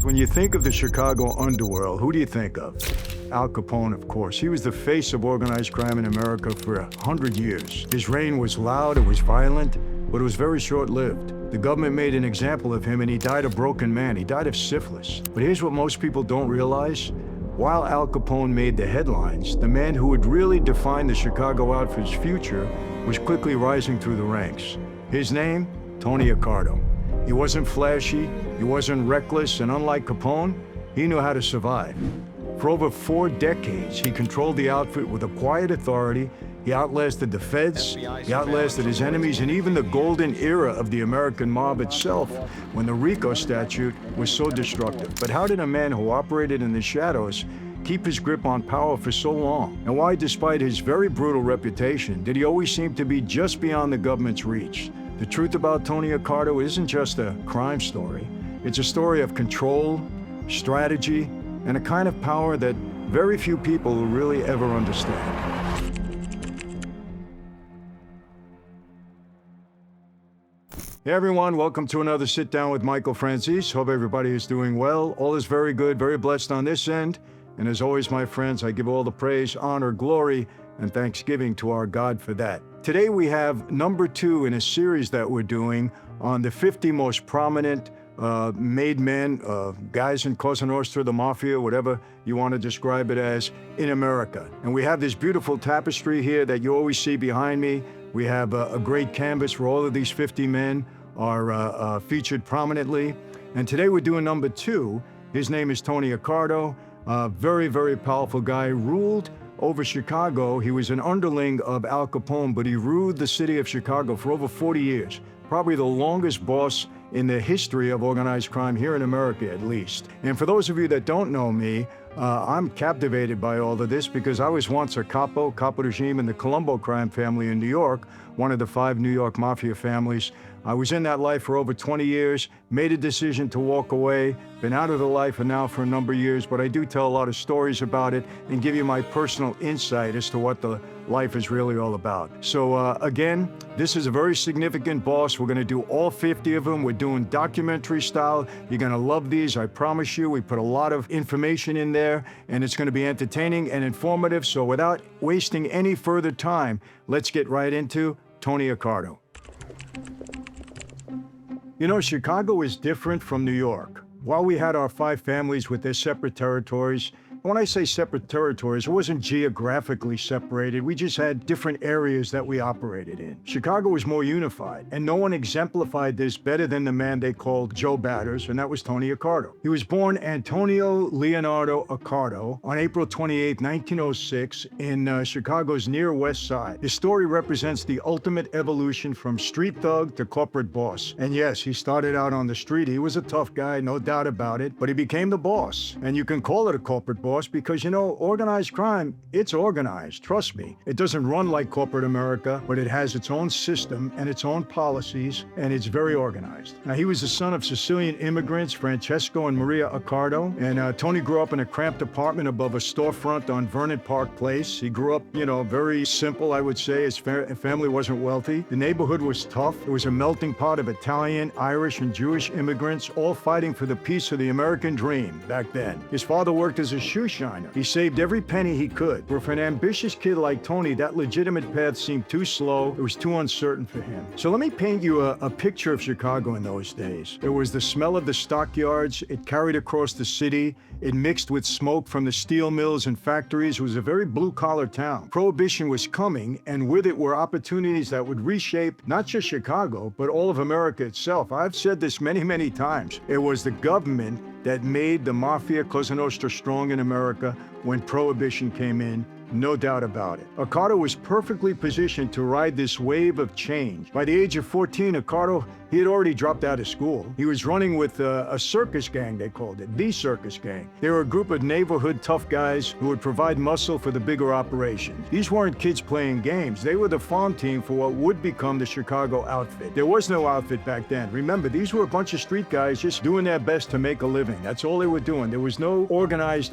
When you think of the Chicago underworld, who do you think of? Al Capone, of course. He was the face of organized crime in America for 100 years. His reign was loud, it was violent, but it was very short-lived. The government made an example of him and he died a broken man. He died of syphilis. But here's what most people don't realize. While Al Capone made the headlines, the man who would really define the Chicago outfit's future was quickly rising through the ranks. His name? Tony Accardo. He wasn't flashy, he wasn't reckless, and unlike Capone, he knew how to survive. For over 4 decades, he controlled the outfit with a quiet authority. He outlasted the feds, he outlasted his enemies, and even the golden era of the American mob itself, when the RICO statute was so destructive. But how did a man who operated in the shadows keep his grip on power for so long? And why, despite his very brutal reputation, did he always seem to be just beyond the government's reach? The truth about Tony Accardo isn't just a crime story. It's a story of control, strategy, and a kind of power that very few people will really ever understand. Hey everyone, welcome to another Sit Down with Michael Franzese. Hope everybody is doing well. All is very good, very blessed on this end. And as always, my friends, I give all the praise, honor, glory, and thanksgiving to our God for that. Today we have number 2 in a series that we're doing on the 50 most prominent made men, guys in Cosa Nostra, the Mafia, whatever you want to describe it as, in America. And we have this beautiful tapestry here that you always see behind me. We have a great canvas where all of these 50 men are featured prominently. And today we're doing number 2. His name is Tony Accardo. Very, very powerful guy, ruled over Chicago. He was an underling of Al Capone, but he ruled the city of Chicago for over 40 years. Probably the longest boss in the history of organized crime here in America, at least. And for those of you that don't know me, I'm captivated by all of this because I was once a capo regime in the Colombo crime family in New York, one of the 5 New York Mafia families. I was in that life for over 20 years, made a decision to walk away, been out of the life and now for a number of years, but I do tell a lot of stories about it and give you my personal insight as to what the life is really all about. So again, this is a very significant boss. We're gonna do all 50 of them. We're doing documentary style. You're gonna love these, I promise you. We put a lot of information in there and it's gonna be entertaining and informative. So without wasting any further time, let's get right into Tony Accardo. You know, Chicago is different from New York. While we had our 5 families with their separate territories, when I say separate territories, it wasn't geographically separated. We just had different areas that we operated in. Chicago was more unified, and no one exemplified this better than the man they called Joe Batters, and that was Tony Accardo. He was born Antonio Leonardo Accardo on April 28, 1906, in Chicago's near west side. His story represents the ultimate evolution from street thug to corporate boss. And yes, he started out on the street. He was a tough guy, no doubt about it, but he became the boss. And you can call it a corporate boss because, you know, organized crime, it's organized, trust me. It doesn't run like corporate America, but it has its own system and its own policies, and it's very organized. Now, he was the son of Sicilian immigrants, Francesco and Maria Accardo, and Tony grew up in a cramped apartment above a storefront on Vernon Park Place. He grew up, you know, very simple, I would say. His family wasn't wealthy. The neighborhood was tough. It was a melting pot of Italian, Irish, and Jewish immigrants, all fighting for the peace of the American dream back then. His father worked as a shoe shiner. He saved every penny he could. But for an ambitious kid like Tony, that legitimate path seemed too slow. It was too uncertain for him. So let me paint you a picture of Chicago in those days. There was the smell of the stockyards. It carried across the city. It mixed with smoke from the steel mills and factories. It was a very blue-collar town. Prohibition was coming, and with it were opportunities that would reshape not just Chicago, but all of America itself. I've said this many, many times. It was the government that made the Mafia, Cosa Nostra strong in America when Prohibition came in. No doubt about it. Accardo was perfectly positioned to ride this wave of change. By the age of 14, Accardo, he had already dropped out of school. He was running with a circus gang, they called it, the circus gang. They were a group of neighborhood tough guys who would provide muscle for the bigger operations. These weren't kids playing games. They were the farm team for what would become the Chicago outfit. There was no outfit back then. Remember, these were a bunch of street guys just doing their best to make a living. That's all they were doing. There was no organized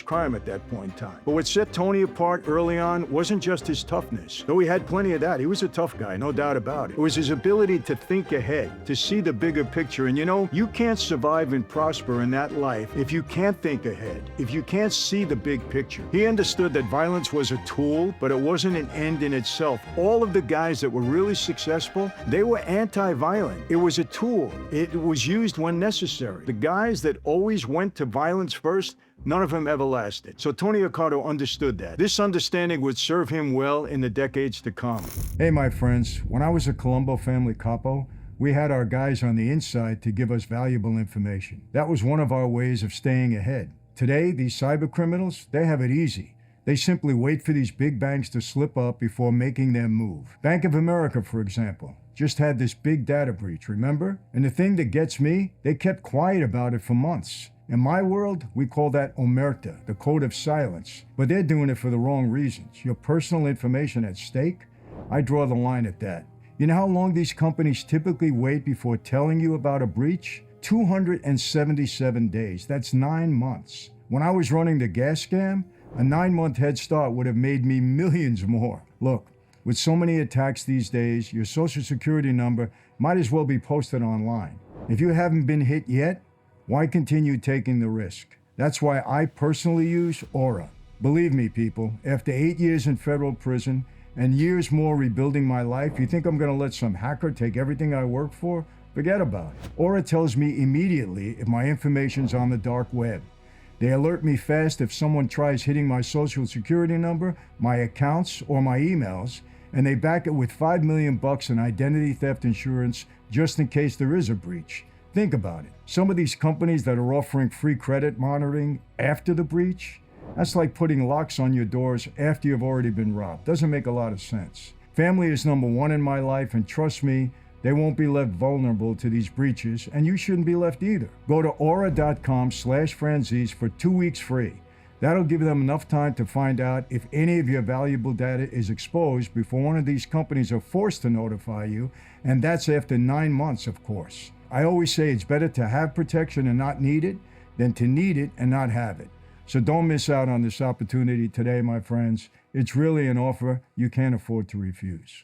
crime at that point in time. But what set Tony apart early on wasn't just his toughness. Though he had plenty of that. He was a tough guy, no doubt about it. It was his ability to think ahead. ahead, to see the bigger picture. And you know, you can't survive and prosper in that life if you can't think ahead, if you can't see the big picture. He understood that violence was a tool, but it wasn't an end in itself. All of the guys that were really successful, they were anti-violent. It was a tool. It was used when necessary. The guys that always went to violence first, none of them ever lasted. So Tony Accardo understood that. This understanding would serve him well in the decades to come. Hey, my friends, when I was a Colombo family capo, we had our guys on the inside to give us valuable information. That was one of our ways of staying ahead. Today, these cyber criminals, they have it easy. They simply wait for these big banks to slip up before making their move. Bank of America, for example, just had this big data breach, remember? And the thing that gets me, they kept quiet about it for months. In my world, we call that omerta, the code of silence. But they're doing it for the wrong reasons. Your personal information at stake? I draw the line at that. You know how long these companies typically wait before telling you about a breach? 277 days. That's 9 months. When I was running the gas scam, a 9-month head start would have made me millions more. Look, with so many attacks these days, your social security number might as well be posted online. If you haven't been hit yet, why continue taking the risk? That's why I personally use Aura. Believe me, people, after 8 years in federal prison and years more rebuilding my life, you think I'm gonna let some hacker take everything I work for? Forget about it. Aura tells me immediately if my information's on the dark web. They alert me fast if someone tries hitting my social security number, my accounts, or my emails, and they back it with $5 million in identity theft insurance just in case there is a breach. Think about it. Some of these companies that are offering free credit monitoring after the breach, that's like putting locks on your doors after you've already been robbed. Doesn't make a lot of sense. Family is number one in my life, and trust me, they won't be left vulnerable to these breaches, and you shouldn't be left either. Go to aura.com/Franzese for 2 weeks free. That'll give them enough time to find out if any of your valuable data is exposed before one of these companies are forced to notify you, and that's after 9 months, of course. I always say it's better to have protection and not need it than to need it and not have it. So don't miss out on this opportunity today, my friends. It's really an offer you can't afford to refuse.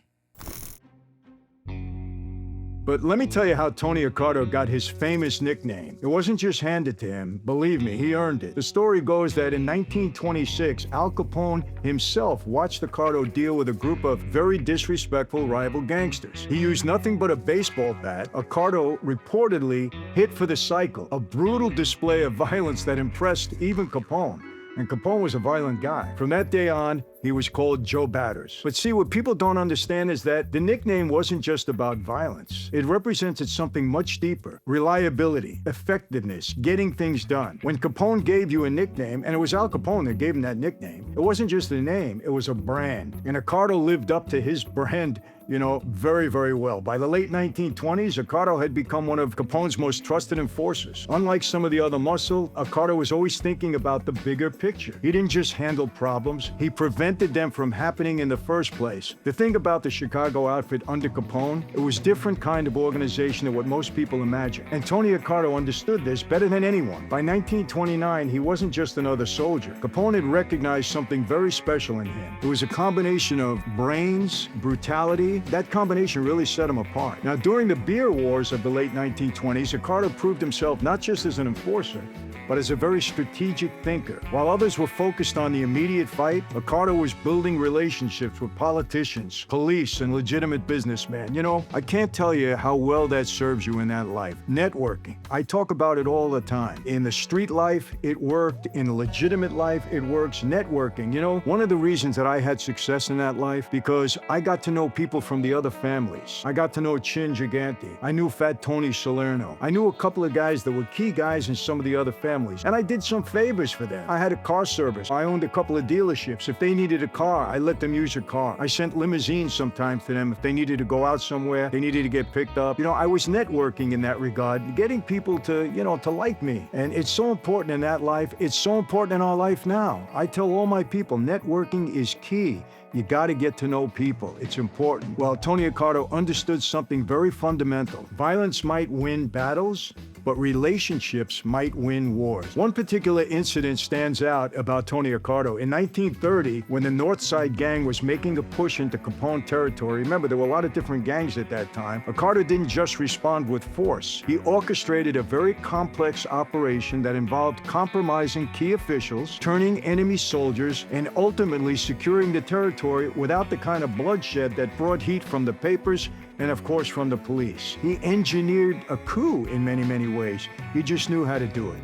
But let me tell you how Tony Accardo got his famous nickname. It wasn't just handed to him. Believe me, he earned it. The story goes that in 1926, Al Capone himself watched Accardo deal with a group of very disrespectful rival gangsters. He used nothing but a baseball bat. Accardo reportedly hit for the cycle, a brutal display of violence that impressed even Capone. And Capone was a violent guy. From that day on, he was called Joe Batters. But see, what people don't understand is that the nickname wasn't just about violence. It represented something much deeper: reliability, effectiveness, getting things done. When Capone gave you a nickname, and it was Al Capone that gave him that nickname, it wasn't just a name, it was a brand. And Accardo lived up to his brand, very, very well. By the late 1920s, Accardo had become one of Capone's most trusted enforcers. Unlike some of the other muscle, Accardo was always thinking about the bigger picture. He didn't just handle problems, he prevented them from happening in the first place. The thing about the Chicago outfit under Capone, it was a different kind of organization than what most people imagine. And Tony Accardo understood this better than anyone. By 1929, he wasn't just another soldier. Capone had recognized something very special in him. It was a combination of brains, brutality. That combination really set him apart. Now, during the beer wars of the late 1920s, Accardo proved himself not just as an enforcer, but as a very strategic thinker. While others were focused on the immediate fight, Accardo was building relationships with politicians, police, and legitimate businessmen. I can't tell you how well that serves you in that life. Networking. I talk about it all the time. In the street life, it worked. In the legitimate life, it works. Networking. One of the reasons that I had success in that life, because I got to know people from the other families. I got to know Chin Gigante. I knew Fat Tony Salerno. I knew a couple of guys that were key guys in some of the other families. And I did some favors for them. I had a car service. I owned a couple of dealerships. If they needed a car, I let them use a car. I sent limousines sometimes to them if they needed to go out somewhere, they needed to get picked up. I was networking in that regard, getting people to like me. And it's so important in that life. It's so important in our life now. I tell all my people, networking is key. You got to get to know people. It's important. Well, Tony Accardo understood something very fundamental. Violence might win battles, but relationships might win wars. wars. One particular incident stands out about Tony Accardo. In 1930, when the North Side gang was making a push into Capone territory, remember there were a lot of different gangs at that time, Accardo didn't just respond with force. He orchestrated a very complex operation that involved compromising key officials, turning enemy soldiers, and ultimately securing the territory without the kind of bloodshed that brought heat from the papers and of course from the police. He engineered a coup in many, many ways. He just knew how to do it.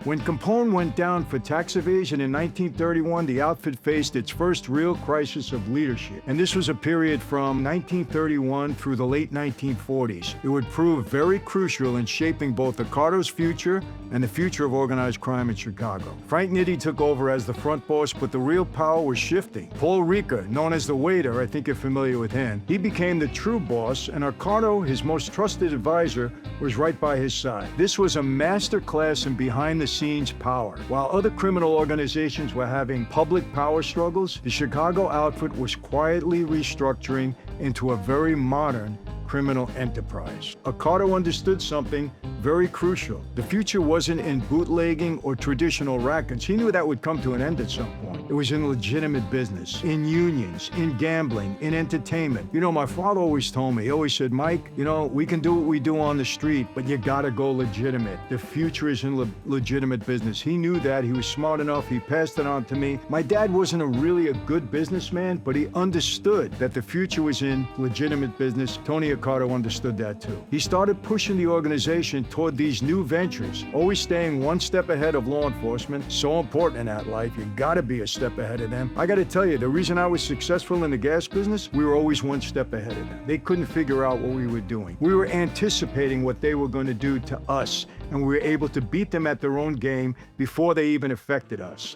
When Capone went down for tax evasion in 1931, the outfit faced its first real crisis of leadership. And this was a period from 1931 through the late 1940s. It would prove very crucial in shaping both Accardo's future and the future of organized crime in Chicago. Frank Nitti took over as the front boss, but the real power was shifting. Paul Ricca, known as the Waiter, I think you're familiar with him, he became the true boss, and Accardo, his most trusted advisor, was right by his side. This was a master class in behind-the-scenes power. While other criminal organizations were having public power struggles, the Chicago outfit was quietly restructuring into a very modern criminal enterprise. Accardo understood something very crucial. The future wasn't in bootlegging or traditional rackets. He knew that would come to an end at some point. It was in legitimate business, in unions, in gambling, in entertainment. You know, my father always told me, he always said, Mike, you know, we can do what we do on the street, but you gotta go legitimate. The future is in legitimate business. He knew that. He was smart enough. He passed it on to me. My dad wasn't really a good businessman, but he understood that the future was in legitimate business. Tony Accardo understood that too. He started pushing the organization toward these new ventures, always staying one step ahead of law enforcement. So important in that life. You gotta be a step ahead of them. I gotta tell you, the reason I was successful in the gas business, we were always one step ahead of them. They couldn't figure out what we were doing. We were anticipating what they were going to do to us, and we were able to beat them at their own game before they even affected us.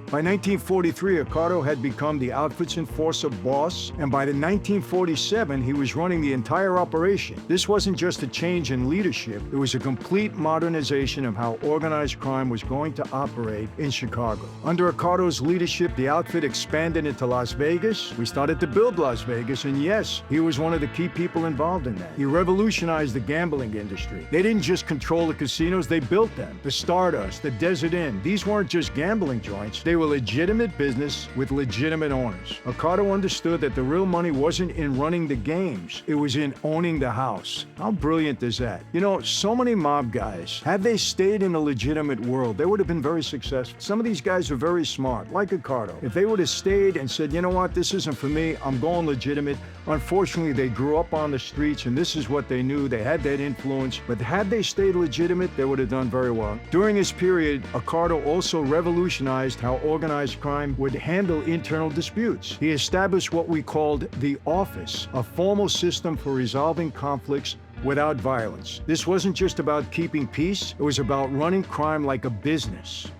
By 1943, Accardo had become the outfit's enforcer boss, and by the 1947, he was running the entire operation. This wasn't just a change in leadership, it was a complete modernization of how organized crime was going to operate in Chicago. Under Accardo's leadership, the outfit expanded into Las Vegas. We started to build Las Vegas, and yes, he was one of the key people involved in that. He revolutionized the gambling industry. They didn't just control the casinos, they built them. The Stardust, the Desert Inn, these weren't just gambling joints, they were legitimate business with legitimate owners. Accardo understood that the real money wasn't in running the games, it was in owning the house. How brilliant is that? You know, so many mob guys, had they stayed in a legitimate world, they would have been very successful. Some of these guys are very smart, like Accardo. If they would have stayed and said, you know what, this isn't for me, I'm going legitimate. Unfortunately, they grew up on the streets and this is what they knew. They had that influence, but had they stayed legitimate, they would have done very well. During this period, Accardo also revolutionized how organized crime would handle internal disputes. He established what we called the Office, a formal system for resolving conflicts without violence. This wasn't just about keeping peace, it was about running crime like a business.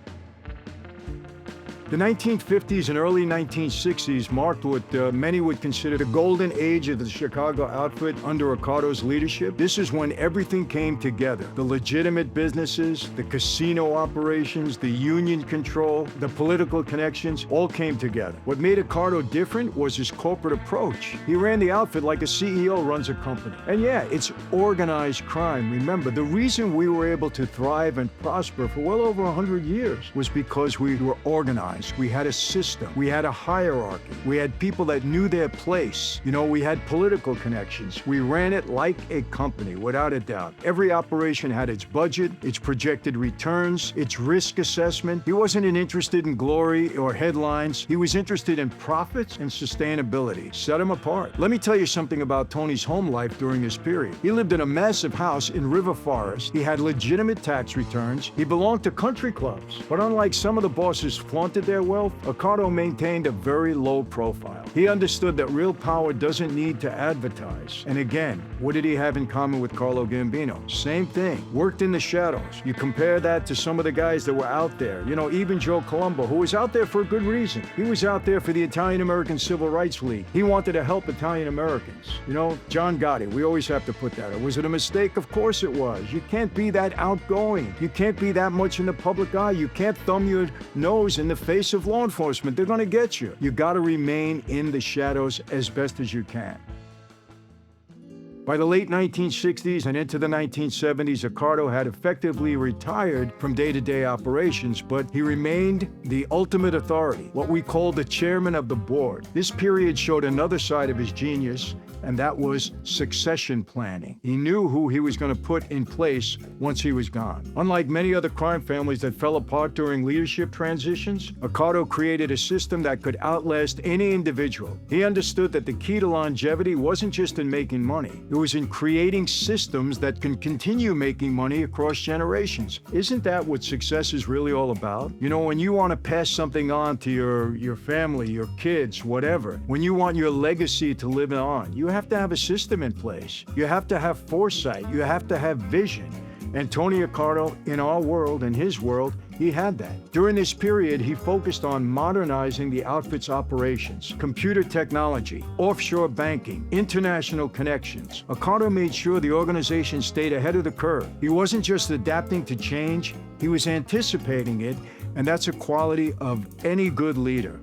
The 1950s and early 1960s marked what many would consider the golden age of the Chicago outfit under Accardo's leadership. This is when everything came together. The legitimate businesses, the casino operations, the union control, the political connections, all came together. What made Accardo different was his corporate approach. He ran the outfit like a CEO runs a company. And yeah, it's organized crime. Remember, the reason we were able to thrive and prosper for well over 100 years was because we were organized. We had a system. We had a hierarchy. We had people that knew their place. You know, we had political connections. We ran it like a company, without a doubt. Every operation had its budget, its projected returns, its risk assessment. He wasn't interested in glory or headlines. He was interested in profits and sustainability. Set him apart. Let me tell you something about Tony's home life during this period. He lived in a massive house in River Forest. He had legitimate tax returns. He belonged to country clubs. But unlike some of the bosses flaunted their wealth, Accardo maintained a very low profile. He understood that real power doesn't need to advertise. And again, what did he have in common with Carlo Gambino? Same thing. Worked in the shadows. You compare that to some of the guys that were out there. You know, even Joe Colombo, who was out there for a good reason. He was out there for the Italian-American Civil Rights League. He wanted to help Italian-Americans. You know, John Gotti, we always have to put that. Was it a mistake? Of course it was. You can't be that outgoing. You can't be that much in the public eye. You can't thumb your nose in the face of law enforcement. They're going to get you. You got to remain in the shadows as best as you can. By the late 1960s and into the 1970s, Accardo had effectively retired from day-to-day operations, but he remained the ultimate authority, what we call the chairman of the board. This period showed another side of his genius, and that was succession planning. He knew who he was going to put in place once he was gone. Unlike many other crime families that fell apart during leadership transitions, Accardo created a system that could outlast any individual. He understood that the key to longevity wasn't just in making money. It was in creating systems that can continue making money across generations. Isn't that what success is really all about? You know, when you want to pass something on to your family, your kids, whatever, when you want your legacy to live on, you have to have a system in place. You have to have foresight. You have to have vision. And Tony Accardo, in our world, in his world, he had that. During this period, he focused on modernizing the outfit's operations, computer technology, offshore banking, international connections. Accardo made sure the organization stayed ahead of the curve. He wasn't just adapting to change, he was anticipating it, and that's a quality of any good leader.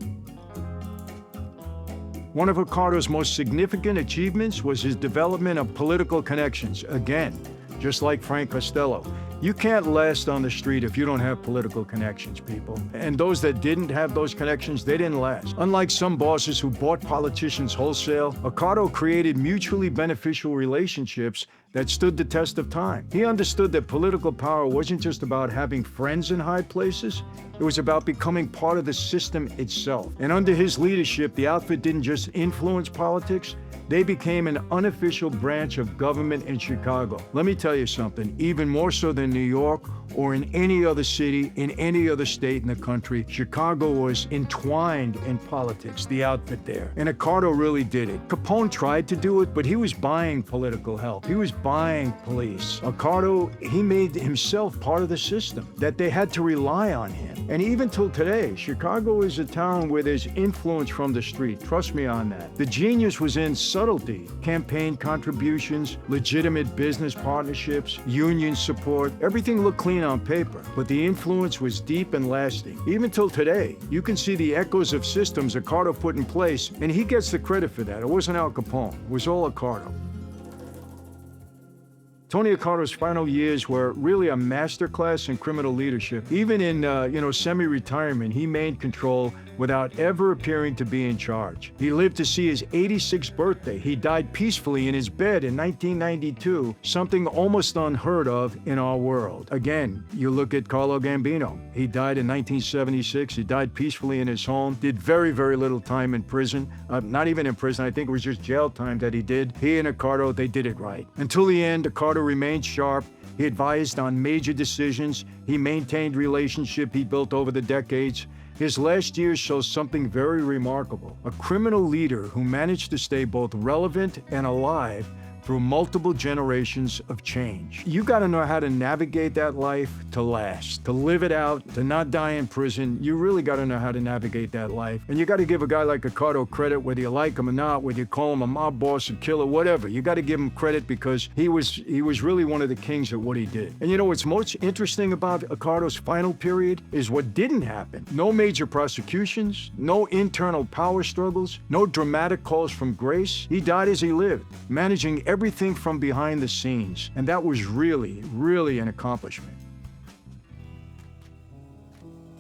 One of Accardo's most significant achievements was his development of political connections. Again, just like Frank Costello. You can't last on the street if you don't have political connections, people. And those that didn't have those connections, they didn't last. Unlike some bosses who bought politicians wholesale, Accardo created mutually beneficial relationships that stood the test of time. He understood that political power wasn't just about having friends in high places, it was about becoming part of the system itself. And under his leadership, the outfit didn't just influence politics, they became an unofficial branch of government in Chicago. Let me tell you something, even more so than New York or in any other city, in any other state in the country, Chicago was entwined in politics, the outfit there. And Accardo really did it. Capone tried to do it, but he was buying political help. He was buying police. Accardo, he made himself part of the system, that they had to rely on him. And even till today, Chicago is a town where there's influence from the street. Trust me on that. The genius was in subtlety, campaign contributions, legitimate business partnerships, union support. Everything looked clean on paper, but the influence was deep and lasting. Even till today, you can see the echoes of systems Accardo put in place, and he gets the credit for that. It wasn't Al Capone, it was all Accardo. Tony Accardo's final years were really a masterclass in criminal leadership. Even in, semi-retirement, he maintained control without ever appearing to be in charge. He lived to see his 86th birthday. He died peacefully in his bed in 1992, something almost unheard of in our world. Again, you look at Carlo Gambino. He died in 1976. He died peacefully in his home, did very, very little time in prison. Not even in prison. I think it was just jail time that he did. He and Accardo, they did it right. Until the end, Accardo remained sharp. He advised on major decisions. He maintained relationship he built over the decades. His last years show something very remarkable. A criminal leader who managed to stay both relevant and alive through multiple generations of change. You gotta know how to navigate that life to last, to live it out, to not die in prison. You really gotta know how to navigate that life. And you gotta give a guy like Accardo credit, whether you like him or not, whether you call him a mob boss, a killer, whatever. You gotta give him credit because he was really one of the kings at what he did. And you know what's most interesting about Accardo's final period is what didn't happen. No major prosecutions, no internal power struggles, no dramatic calls from grace. He died as he lived, managing everything from behind the scenes, and that was really, really an accomplishment.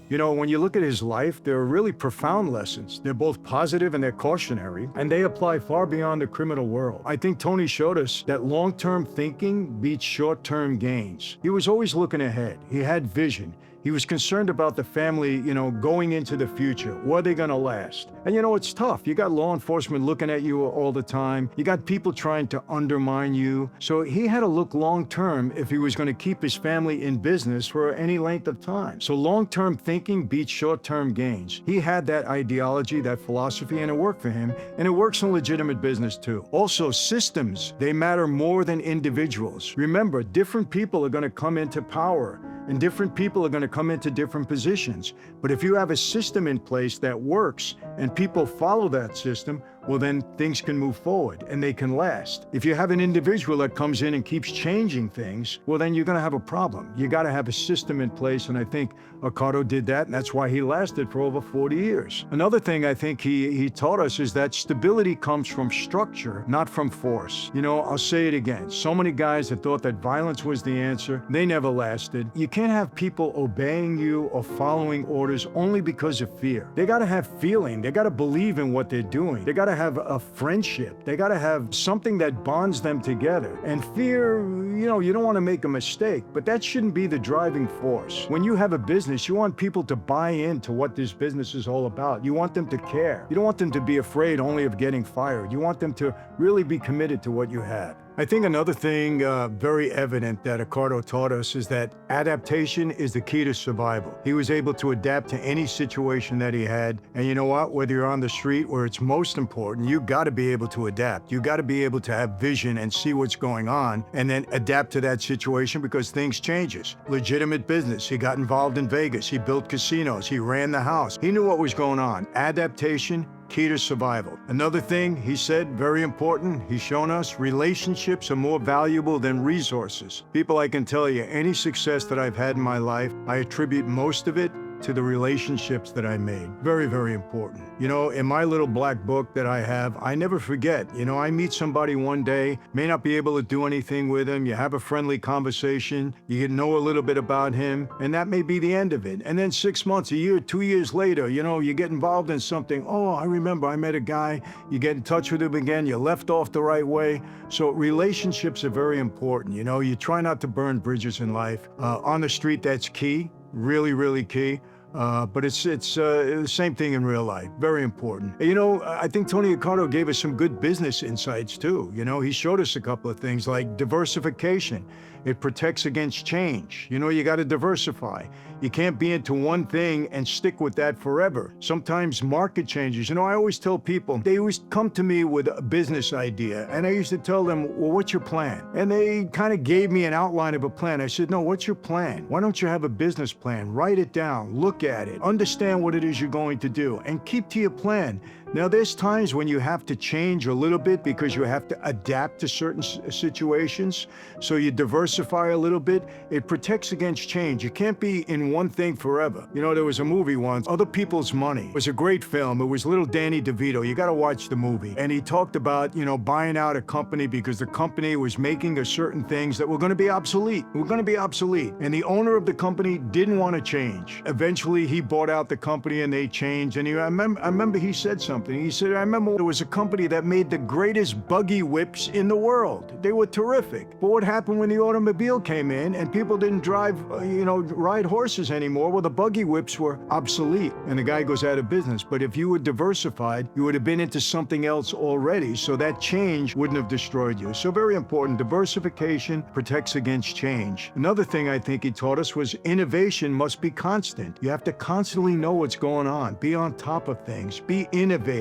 You know, when you look at his life, there are really profound lessons. They're both positive and they're cautionary, and they apply far beyond the criminal world. I think Tony showed us that long-term thinking beats short-term gains. He was always looking ahead. He had vision. He was concerned about the family, going into the future. Were they gonna last? And it's tough. You got law enforcement looking at you all the time. You got people trying to undermine you. So he had to look long-term if he was gonna keep his family in business for any length of time. So long-term thinking beats short-term gains. He had that ideology, that philosophy, and it worked for him. And it works in legitimate business too. Also, systems, they matter more than individuals. Remember, different people are gonna come into power, and different people are going to come into different positions. But if you have a system in place that works and people follow that system, well then things can move forward and they can last. If you have an individual that comes in and keeps changing things, well then you're going to have a problem. You got to have a system in place, and I think Accardo did that, and that's why he lasted for over 40 years. Another thing I think he taught us is that stability comes from structure, not from force. You know, I'll say it again. So many guys that thought that violence was the answer, they never lasted. You can't have people obeying you or following orders only because of fear. They got to have feeling. They got to believe in what they're doing. They got to have a friendship. They got to have something that bonds them together. And fear, you know, you don't want to make a mistake, but that shouldn't be the driving force. When you have a business, you want people to buy into what this business is all about. You want them to care. You don't want them to be afraid only of getting fired. You want them to really be committed to what you have. I think another thing very evident that Accardo taught us is that adaptation is the key to survival. He was able to adapt to any situation that he had. And you know what? Whether you're on the street where it's most important, you got to be able to adapt. You got to be able to have vision and see what's going on and then adapt to that situation because things changes. Legitimate business. He got involved in Vegas. He built casinos. He ran the house. He knew what was going on. Adaptation, key to survival. Another thing he said, very important, he's shown us relationships are more valuable than resources. People, I can tell you, any success that I've had in my life, I attribute most of it to the relationships that I made. Very, very important. You know, in my little black book that I have, I never forget. You know, I meet somebody one day, may not be able to do anything with him. You have a friendly conversation, you get to know a little bit about him, and that may be the end of it. And then 6 months, a year, 2 years later, you know, you get involved in something. Oh, I remember I met a guy. You get in touch with him again. You left off the right way. So relationships are very important. You know, you try not to burn bridges in life. On the street, that's key. Really, really key. But it's the same thing in real life. Very important. You know, I think Tony Accardo gave us some good business insights too. You know, he showed us a couple of things like diversification. It protects against change. You know, you got to diversify. You can't be into one thing and stick with that forever. Sometimes market changes. You know, I always tell people, they always come to me with a business idea. And I used to tell them, well, what's your plan? And they kind of gave me an outline of a plan. I said, no, what's your plan? Why don't you have a business plan? Write it down, look at it, understand what it is you're going to do, and keep to your plan. Now, there's times when you have to change a little bit because you have to adapt to certain situations. So you diversify a little bit. It protects against change. You can't be in one thing forever. You know, there was a movie once, Other People's Money. It was a great film. It was little Danny DeVito. You got to watch the movie. And he talked about, you know, buying out a company because the company was making a certain things that were going to be obsolete. Were going to be obsolete. And the owner of the company didn't want to change. Eventually, he bought out the company and they changed. And I remember he said something. He said, I remember there was a company that made the greatest buggy whips in the world. They were terrific. But what happened when the automobile came in and people didn't drive, ride horses anymore? Well, the buggy whips were obsolete and the guy goes out of business. But if you were diversified, you would have been into something else already. So that change wouldn't have destroyed you. So very important. Diversification protects against change. Another thing I think he taught us was innovation must be constant. You have to constantly know what's going on. Be on top of things. Be innovative.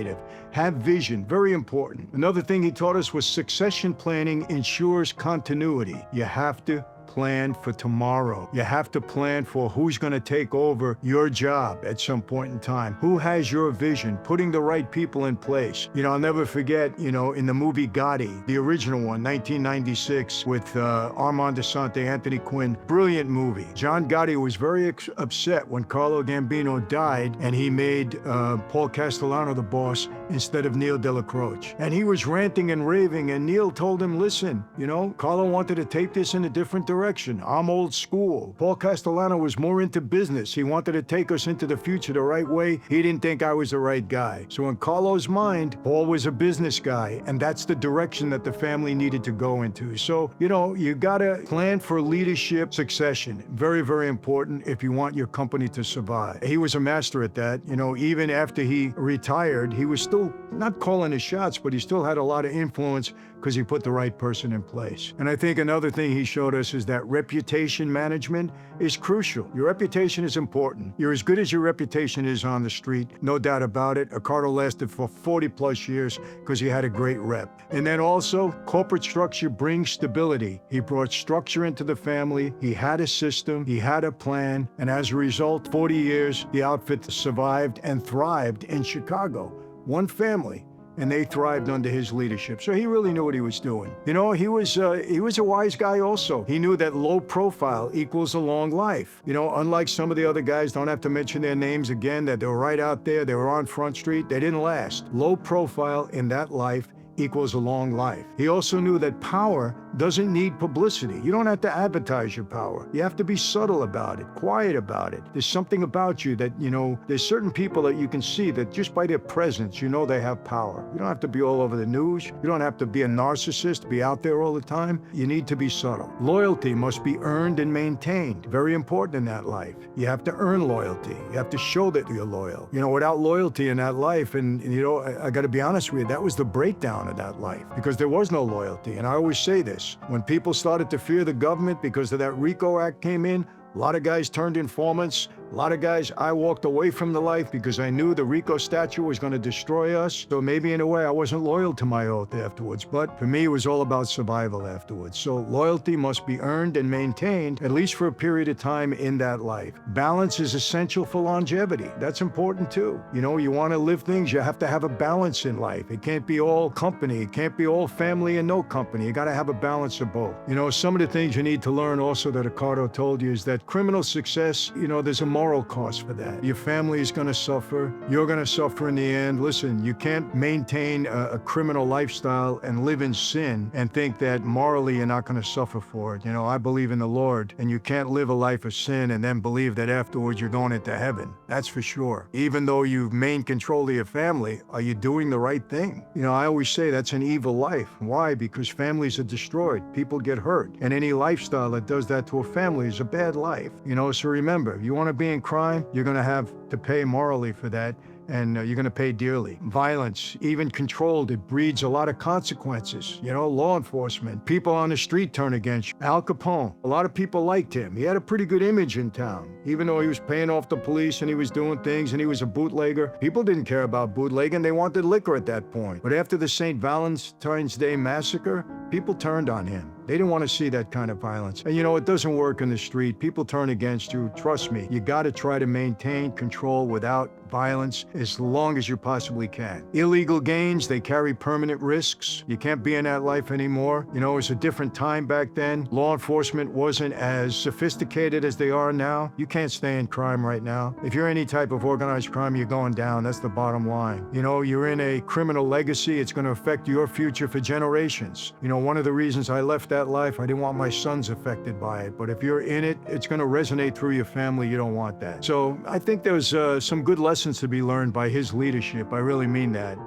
Have vision. Very important. Another thing he taught us was succession planning ensures continuity. You have to plan for tomorrow. You have to plan for who's going to take over your job at some point in time. Who has your vision? Putting the right people in place. You know, I'll never forget, you know, in the movie Gotti, the original one, 1996, with Armand Assante, Anthony Quinn. Brilliant movie. John Gotti was very upset when Carlo Gambino died and he made Paul Castellano the boss instead of Neil Delacroce. And he was ranting and raving, and Neil told him, listen, you know, Carlo wanted to take this in a different direction. I'm old school. Paul Castellano was more into business. He wanted to take us into the future the right way. He didn't think I was the right guy. So in Carlo's mind, Paul was a business guy, and that's the direction that the family needed to go into. So, you know, you gotta plan for leadership succession. Very, very important if you want your company to survive. He was a master at that. You know, even after he retired, he was still not calling his shots, but he still had a lot of influence because he put the right person in place. And I think another thing he showed us is that reputation management is crucial. Your reputation is important. You're as good as your reputation is on the street, no doubt about it. Accardo lasted for 40 plus years because he had a great rep. And then also, corporate structure brings stability. He brought structure into the family. He had a system. He had a plan. And as a result, 40 years, the outfit survived and thrived in Chicago. One family. and they thrived under his leadership. So he really knew what he was doing. You know, he was a wise guy also. He knew that low profile equals a long life. You know, unlike some of the other guys, don't have to mention their names again, that they were right out there, they were on Front Street, they didn't last. Low profile in that life equals a long life. He also knew that power doesn't need publicity. You don't have to advertise your power. You have to be subtle about it, quiet about it. There's something about you that, you know, there's certain people that you can see that just by their presence, you know they have power. You don't have to be all over the news. You don't have to be a narcissist, be out there all the time. You need to be subtle. Loyalty must be earned and maintained. Very important in that life. You have to earn loyalty. You have to show that you're loyal. You know, without loyalty in that life, and you know, I got to be honest with you, that was the breakdown of that life, because there was no loyalty. And I always say this, when people started to fear the government because of that RICO Act came in, a lot of guys turned informants. A lot of guys, I walked away from the life because I knew the RICO statute was going to destroy us. So maybe in a way I wasn't loyal to my oath afterwards, but for me it was all about survival afterwards. So loyalty must be earned and maintained, at least for a period of time in that life. Balance is essential for longevity. That's important too. You know, you want to live things, you have to have a balance in life. It can't be all company. It can't be all family and no company. You got to have a balance of both. You know, some of the things you need to learn also that Accardo told you is that criminal success, you know, there's a moral cost for that. Your family is going to suffer. You're going to suffer in the end. Listen, you can't maintain a criminal lifestyle and live in sin and think that morally you're not going to suffer for it. You know, I believe in the Lord, and you can't live a life of sin and then believe that afterwards you're going into heaven. That's for sure. Even though you've maintained control of your family, are you doing the right thing? You know, I always say that's an evil life. Why? Because families are destroyed. People get hurt. And any lifestyle that does that to a family is a bad life. You know, so remember, if you want to be in crime, you're going to have to pay morally for that, and you're going to pay dearly. Violence, even controlled, it breeds a lot of consequences. You know, law enforcement, people on the street turn against you. Al Capone, a lot of people liked him. He had a pretty good image in town. Even though he was paying off the police and he was doing things and he was a bootlegger, people didn't care about bootlegging. They wanted liquor at that point. But after the St. Valentine's Day massacre, people turned on him. They didn't want to see that kind of violence. And you know, it doesn't work in the street. People turn against you. Trust me, you got to try to maintain control without violence as long as you possibly can. Illegal gains, they carry permanent risks. You can't be in that life anymore. You know, it's a different time back then. Law enforcement wasn't as sophisticated as they are now. You can't stay in crime right now. If you're any type of organized crime, you're going down. That's the bottom line. You know, you're in a criminal legacy. It's going to affect your future for generations. You know, one of the reasons I left that life, I didn't want my sons affected by it. But if you're in it, it's going to resonate through your family. You don't want that. So I think there's some good lessons to be learned by his leadership. I really mean that.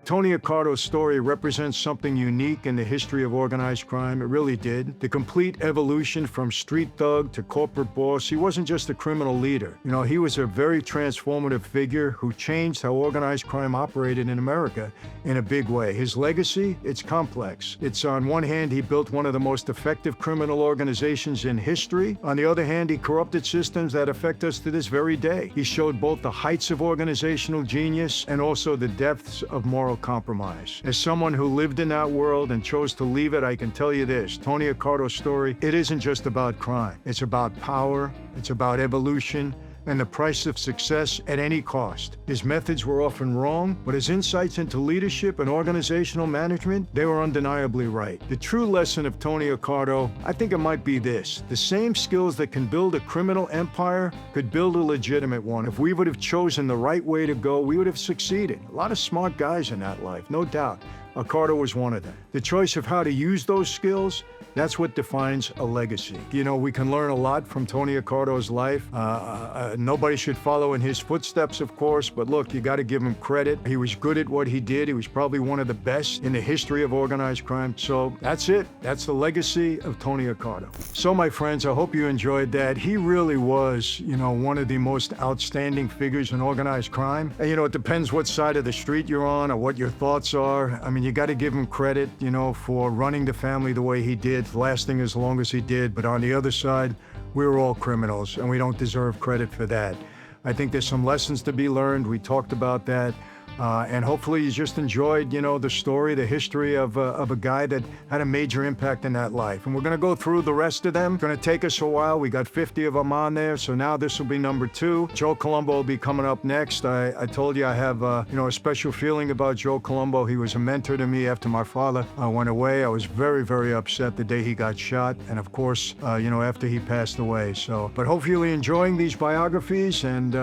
Tony Accardo's story represents something unique in the history of organized crime. It really did. The complete evolution from street thug to corporate boss. He wasn't just a criminal leader. You know, he was a very transformative figure who changed how organized crime operated in America in a big way. His legacy, it's complex. It's on one hand, he built one of the most effective criminal organizations in history. On the other hand, he corrupted systems that affect us to this very day. He showed both the heights of organizational genius and also the depths of moral compromise. As someone who lived in that world and chose to leave it, I can tell you this, Tony Accardo's story, it isn't just about crime. It's about power, it's about evolution, and the price of success at any cost. His methods were often wrong, but his insights into leadership and organizational management, they were undeniably right. The true lesson of Tony Accardo, I think it might be this: the same skills that can build a criminal empire could build a legitimate one. If we would have chosen the right way to go, we would have succeeded. A lot of smart guys in that life, no doubt. Accardo was one of them. The choice of how to use those skills, that's what defines a legacy. You know, we can learn a lot from Tony Accardo's life. Nobody should follow in his footsteps, of course, but look, you got to give him credit. He was good at what he did. He was probably one of the best in the history of organized crime. So that's it. That's the legacy of Tony Accardo. So my friends, I hope you enjoyed that. He really was, you know, one of the most outstanding figures in organized crime. And, you know, it depends what side of the street you're on or what your thoughts are. I mean, you got to give him credit, you know, for running the family the way he did, lasting as long as he did. But on the other side, we were all criminals, and we don't deserve credit for that. I think there's some lessons to be learned. We talked about that. And hopefully you just enjoyed, the story, the history of a guy that had a major impact in that life. And we're going to go through the rest of them. It's going to take us a while. We got 50 of them on there. So now this will be number 2. Joe Colombo will be coming up next. I told you I have, a special feeling about Joe Colombo. He was a mentor to me after my father went away. I was very, very upset the day he got shot. And of course, after he passed away. But hopefully you're enjoying these biographies, and,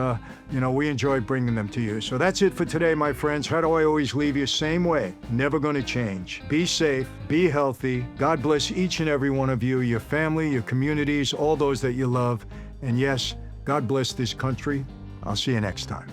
we enjoy bringing them to you. So that's it for today, my friends. How do I always leave you? Same way. Never going to change. Be safe. Be healthy. God bless each and every one of you, your family, your communities, all those that you love. And yes, God bless this country. I'll see you next time.